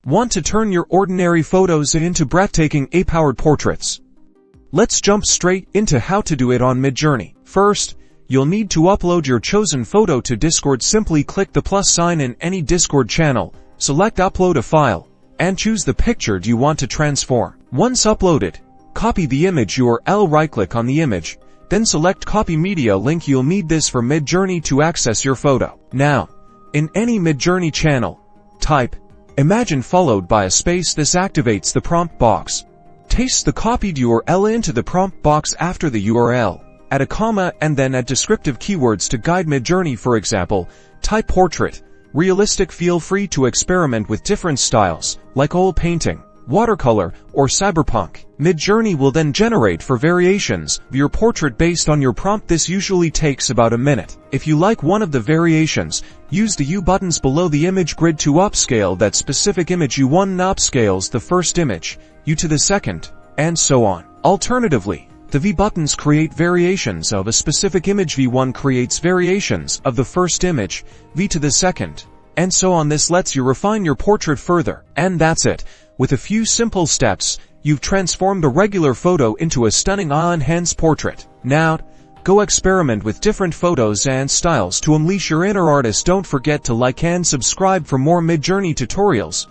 Want to turn your ordinary photos into breathtaking AI-powered portraits? Let's jump straight into how to do it on Midjourney. First, you'll need to upload your chosen photo to Discord. Simply click the plus sign in any Discord channel, select Upload a File, and choose the picture you want to transform. Once uploaded, copy the image URL, right-click on the image, then select Copy Media Link. You'll need this for Midjourney to access your photo. Now, in any Midjourney channel, type Imagine followed by a space. This activates the prompt box. Paste the copied URL into the prompt box. After the URL, add a comma and then add descriptive keywords to guide Midjourney. For example, type portrait, realistic. Feel free to experiment with different styles, like oil painting, watercolor, or cyberpunk. Midjourney will then generate for variations of your portrait based on your prompt. This usually takes about a minute. If you like one of the variations, use the U buttons below the image grid to upscale that specific image. U1 upscales the first image, U to the second, and so on. Alternatively, the V buttons create variations of a specific image. V1 creates variations of the first image, V to the second, and so on. This lets you refine your portrait further. And that's it. With a few simple steps, you've transformed a regular photo into a stunning AI-enhanced portrait. Now, go experiment with different photos and styles to unleash your inner artist. Don't forget to like and subscribe for more Midjourney tutorials.